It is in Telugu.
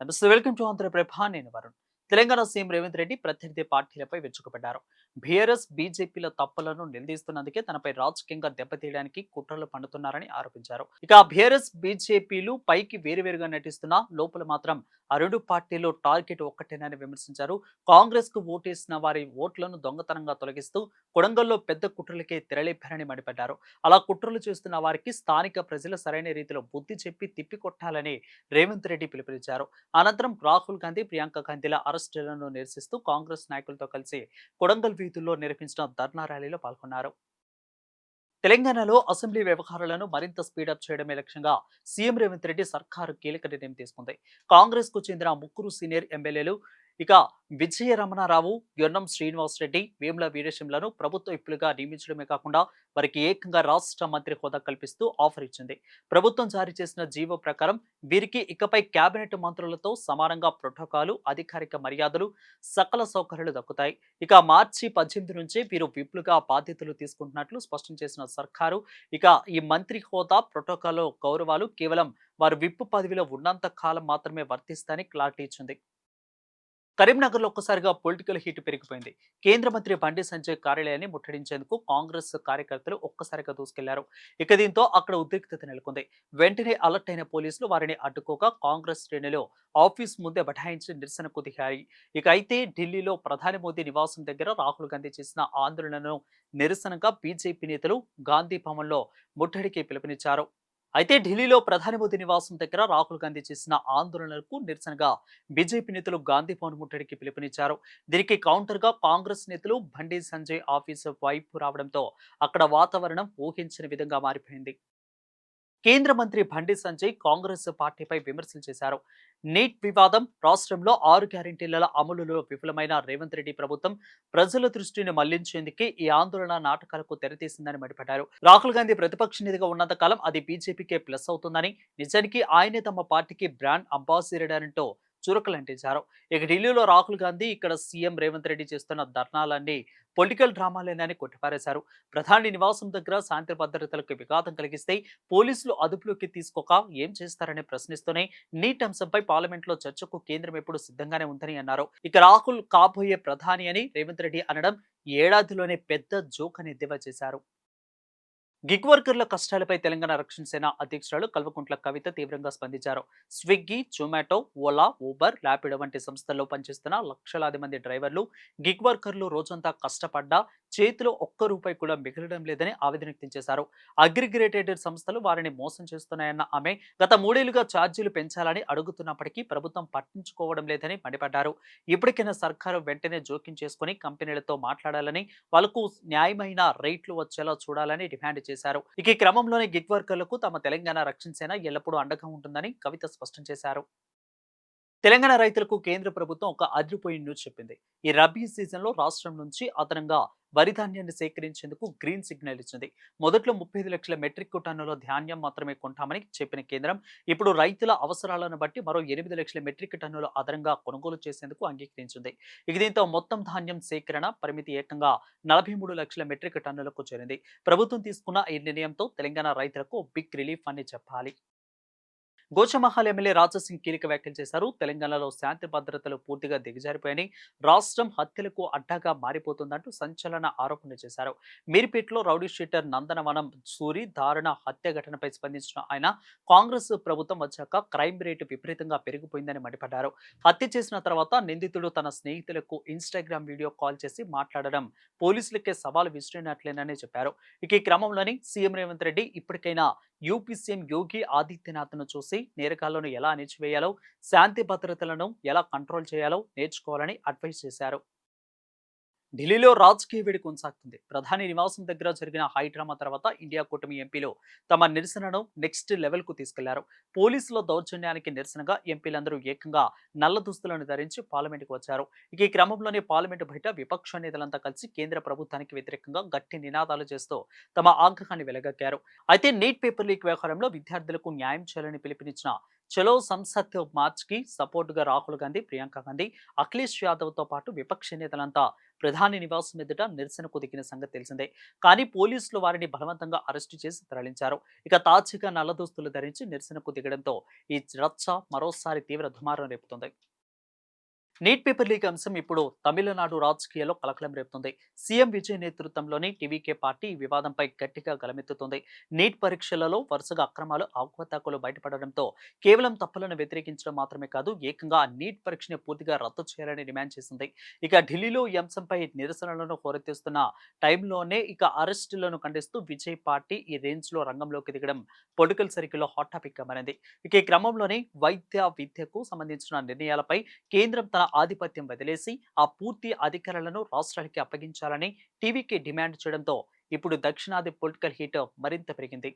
నమస్తే, వెల్కమ్ టు ఆంధ్రప్రభ. నేను వరుణ్. తెలంగాణ సీఎం రేవంత్ రెడ్డి ప్రత్యర్థి పార్టీలపై విరుచుకుపడ్డారు. బీఆర్ఎస్ బీజేపీల తప్పులను నిలదీస్తున్నందుకే తనపై రాజకీయంగా దెబ్బతీయడానికి కుట్రలు పన్నుతున్నారని ఆరోపించారు. ఇక బీఆర్ఎస్ బీజేపీలు పైకి వేరువేరుగా నటిస్తున్నా లోపల మాత్రం ఆ రెండు పార్టీలు టార్గెట్ ఒక్కటేనని విమర్శించారు. కాంగ్రెస్ కు ఓటేసిన వారి ఓట్లను దొంగతనంగా తొలగిస్తూ కొడంగల్లో పెద్ద కుట్రలకే తెరలేపారని మండిపడ్డారు. అలా కుట్రలు చేస్తున్న వారికి స్థానిక ప్రజలు సరైన రీతిలో బుద్ధి చెప్పి తిప్పికొట్టాలని రేవంత్ రెడ్డి పిలుపునిచ్చారు. అనంతరం రాహుల్ గాంధీ, ప్రియాంక గాంధీల అరెస్టులను నిరసిస్తూ కాంగ్రెస్ నాయకులతో కలిసి కొడంగల్ వీధుల్లో నిర్వహించిన ధర్నా ర్యాలీలో పాల్గొన్నారు. తెలంగాణలో అసెంబ్లీ వ్యవహారాలను మరింత స్పీడప్ చేయడమే లక్ష్యంగా సీఎం రేవంత్ రెడ్డి సర్కారు కీలక నిర్ణయం తీసుకుంది. కాంగ్రెస్ కు చెందిన ముగ్గురు సీనియర్ ఎమ్మెల్యేలు ఇక విజయ రమణారావు, యొన్నం శ్రీనివాసరెడ్డి, వేముల వీరేశంలను ప్రభుత్వ విప్పులుగా నియమించడమే కాకుండా వారికి ఏకంగా రాష్ట్ర మంత్రి హోదా కల్పిస్తూ ఆఫర్ ఇచ్చింది. ప్రభుత్వం జారీ చేసిన జీవో ప్రకారం వీరికి ఇకపై కేబినెట్ మంత్రులతో సమానంగా ప్రోటోకాలు, అధికారిక మర్యాదలు, సకల సౌకర్యాలు దక్కుతాయి. ఇక మార్చి 18 నుంచి వీరు విప్లుగా బాధ్యతలు తీసుకుంటున్నట్లు స్పష్టం చేసిన సర్కారు ఇక ఈ మంత్రి హోదా, ప్రోటోకాల్ గౌరవాలు కేవలం వారు విప్పు పదవిలో ఉన్నంత కాలం మాత్రమే వర్తిస్తాయని క్లారిటీ ఇచ్చింది. కరీంనగర్లో ఒక్కసారిగా పొలిటికల్ హీట్ పెరిగిపోయింది. కేంద్ర మంత్రి బండి సంజయ్ కార్యాలయాన్ని ముట్టడించేందుకు కాంగ్రెస్ కార్యకర్తలు ఒక్కసారిగా దూసుకెళ్లారు. ఇక దీంతో అక్కడ ఉద్రిక్తత నెలకొంది. వెంటనే అలర్ట్ అయిన పోలీసులు వారిని అడ్డుకోగా కాంగ్రెస్ శ్రేణులు ఆఫీస్ ముందే బఠాయించి నిరసనకు దిగాయి. ఇక అయితే ఢిల్లీలో ప్రధాని మోదీ నివాసం దగ్గర రాహుల్ గాంధీ చేసిన ఆందోళనను నిరసనగా బీజేపీ నేతలు గాంధీ భవన్లో ముట్టడికి పిలుపునిచ్చారు. అయితే ఢిల్లీలో ప్రధాని మోదీ నివాసం దగ్గర రాహుల్ గాంధీ చేసిన ఆందోళనలకు నిరసనగా బీజేపీ నేతలు గాంధీ భవన్ ముట్టడికి పిలుపునిచ్చారు. దీనికి కౌంటర్ గా కాంగ్రెస్ నేతలు బండి సంజయ్ ఆఫీసు వైపు రావడంతో అక్కడ వాతావరణం ఊహించని విధంగా మారిపోయింది. కేంద్ర మంత్రి బండి సంజయ్ కాంగ్రెస్ పార్టీపై విమర్శలు చేశారు. నీట్ వివాదం, రాష్ట్రంలో 6 గ్యారెంటీల అమలులో విఫలమైన రేవంత్ రెడ్డి ప్రభుత్వం ప్రజల దృష్టిని మళ్లించేందుకే ఈ ఆందోళన నాటకాలకు తెరతీసిందని మండిపడ్డారు. రాహుల్ గాంధీ ప్రతిపక్ష నేతగా ఉన్నంత కాలం అది బీజేపీకే ప్లస్ అవుతుందని, నిజానికి ఆయనే తమ పార్టీకి బ్రాండ్ అంబాసిడర్ అంటూ చురకలంటించారు. ఇక ఢిల్లీలో రాహుల్ గాంధీ, ఇక్కడ సీఎం రేవంత్ రెడ్డి చేస్తున్న ధర్నాలన్నీ పొలిటికల్ డ్రామాలేనని కొట్టిపారేశారు. ప్రధాని నివాసం దగ్గర శాంతి భద్రతలకు విఘాతం కలిగిస్తే పోలీసులు అదుపులోకి తీసుకోక ఏం చేస్తారని ప్రశ్నిస్తూనే నీట్ అంశంపై పార్లమెంట్లో చర్చకు కేంద్రం ఎప్పుడు సిద్ధంగానే ఉందని అన్నారు. ఇక రాహుల్ కాబోయే ప్రధాని అని రేవంత్ రెడ్డి అనడం ఈ ఏడాదిలోనే పెద్ద జోక్ అని ఎద్దేవా చేశారు. గిగ్ వర్కర్ల కష్టాలపై తెలంగాణ రక్షణ సేన అధ్యక్షురాలు కల్వకుంట్ల కవిత తీవ్రంగా స్పందించారు. స్విగ్గీ, జొమాటో, ఓలా, ఊబర్, ర్యాపిడో వంటి సంస్థల్లో పనిచేస్తున్న లక్షలాది మంది డ్రైవర్లు, గిగ్ వర్కర్లు రోజంతా కష్టపడ్డా చేతిలో ఒక్క రూపాయి కూడా మిగలడం లేదని ఆవేదన వ్యక్తం చేశారు. అగ్రిగేటెడ్ సంస్థలు వారిని మోసం చేస్తున్నాయన్న ఆమె గత 3 ఏళ్లుగా ఛార్జీలు పెంచాలని అడుగుతున్నప్పటికీ ప్రభుత్వం పట్టించుకోవడం లేదని మండిపడ్డారు. ఇప్పటికైనా సర్కారు వెంటనే జోక్యం చేసుకుని కంపెనీలతో మాట్లాడాలని, వాళ్లకు న్యాయమైన రేట్లు వచ్చేలా చూడాలని డిమాండ్ చేశారు. ఇక ఈ క్రమంలోనే గిగ్ వర్కర్లకు తమ తెలంగాణ రక్షణ సేన ఎల్లప్పుడూ అండగా ఉంటుందని కవిత స్పష్టం చేశారు. తెలంగాణ రైతులకు కేంద్ర ప్రభుత్వం ఒక అదిరిపోయే న్యూస్ చెప్పింది. ఈ రబీ సీజన్లో రాష్ట్రం నుంచి అదనంగా వరి ధాన్యాన్ని సేకరించేందుకు గ్రీన్ సిగ్నల్ ఇచ్చింది. మొదట్లో 35 లక్షల మెట్రిక్ టన్నుల ధాన్యం మాత్రమే కొంటామని చెప్పిన కేంద్రం ఇప్పుడు రైతుల అవసరాలను బట్టి మరో 8 లక్షల మెట్రిక్ టన్నులు అదనంగా కొనుగోలు చేసేందుకు అంగీకరించింది. ఇక దీంతో మొత్తం ధాన్యం సేకరణ పరిమితి ఏకంగా 43 లక్షల మెట్రిక్ టన్నులకు చేరింది. ప్రభుత్వం తీసుకున్న ఈ నిర్ణయంతో తెలంగాణ రైతులకు బిగ్ రిలీఫ్ అని చెప్పాలి. గోచమహల్ ఎమ్మెల్యే రాజాసింగ్ కీలక వ్యాఖ్యలు చేశారు. తెలంగాణలో శాంతి భద్రతలు పూర్తిగా దిగజారిపోయాయని, రాష్ట్రం హత్యలకు అడ్డాగా మారిపోతుందంటూ సంచలన ఆరోపణలు చేశారు. మీర్పేటలో రౌడీ షీటర్ నందనవనం సూరి దారుణ హత్య ఘటనపై స్పందించిన ఆయన కాంగ్రెస్ ప్రభుత్వం వచ్చాక క్రైమ్ రేటు విపరీతంగా పెరిగిపోయిందని మండిపడ్డారు. హత్య చేసిన తర్వాత నిందితుడు తన స్నేహితులకు ఇన్స్టాగ్రామ్ వీడియో కాల్ చేసి మాట్లాడడం పోలీసులకే సవాల్ విసిరినట్లేనని చెప్పారు. ఇక ఈ క్రమంలోని సీఎం రేవంత్ రెడ్డి ఇప్పటికైనా యూపీ సీఎం యోగి ఆదిత్యనాథ్ను చూసి నేరగాళ్లను ఎలా అణిచివేయాలో, శాంతి భద్రతలను ఎలా కంట్రోల్ చేయాలో నేర్చుకోవాలని అడ్వైస్ చేశారు. ఢిల్లీలో రాజకీయ వేడి కొనసాగుతుంది. ప్రధాని నివాసం దగ్గర జరిగిన హై డ్రామా తర్వాత ఇండియా కూటమి ఎంపీలు తమ నిరసనను నెక్స్ట్ లెవెల్ కు తీసుకెళ్లారు. పోలీసుల దౌర్జన్యానికి నిరసనగా ఎంపీలందరూ ఏకంగా నల్ల దుస్తులను ధరించి పార్లమెంటుకు వచ్చారు. ఇక ఈ క్రమంలోనే పార్లమెంటు బయట విపక్ష నేతలంతా కలిసి కేంద్ర ప్రభుత్వానికి వ్యతిరేకంగా గట్టి నినాదాలు చేస్తూ తమ ఆగ్రహాన్ని వెలగక్కారు. అయితే నీట్ పేపర్ లీక్ వ్యవహారంలో విద్యార్థులకు న్యాయం చేయాలని పిలుపునిచ్చిన చలో సంసత్ మార్చ్ కి సపోర్ట్ గా రాహుల్ గాంధీ, ప్రియాంక గాంధీ, అఖిలేష్ యాదవ్ తో పాటు విపక్ష నేతలంతా ప్రధాని నివాసం ఎదుట నిరసనకు దిగిన సంగతి తెలిసిందే. కానీ పోలీసులు వారిని బలవంతంగా అరెస్టు చేసి తరలించారు. ఇక తాజాగా నల్ల దుస్తులు ధరించి నిరసనకు దిగడంతో ఈ రచ్చ మరోసారి తీవ్ర దుమారం రేపుతుంది. నీట్ పేపర్ లీక్ అంశం ఇప్పుడు తమిళనాడు రాజకీయాల్లో కలకలం రేపుతుంది. సీఎం విజయ్ నేతృత్వంలోని టీవీకే పార్టీ ఈ వివాదంపై గట్టిగా గలమెత్తుతుంది. నీట్ పరీక్షలలో వరుసగా అక్రమాలు, అవకతవకలు బయటపడడంతో కేవలం తప్పులను వ్యతిరేకించడం మాత్రమే కాదు, ఏకంగా ఆ నీట్ పరీక్షని పూర్తిగా రద్దు చేయాలని డిమాండ్ చేసింది. ఇక ఢిల్లీలో ఈ అంశంపై నిరసనలను హోరెత్తిస్తున్న టైంలోనే అరెస్టులను ఖండిస్తూ విజయ్ పార్టీ ఈ రేంజ్ లో రంగంలోకి దిగడం పొలిటికల్ సర్కిల్లో హాట్ టాపిక్ గా మారింది. ఇక ఈ క్రమంలోనే విద్యకు సంబంధించిన నిర్ణయాలపై కేంద్రం తన ఆధిపత్యం వదిలేసి ఆ పూర్తి అధికారాలను రాష్ట్రాలకి అప్పగించాలని టీవీకి డిమాండ్ చేయడంతో ఇప్పుడు దక్షిణాది పొలిటికల్ హీట్ మరింత పెరిగింది.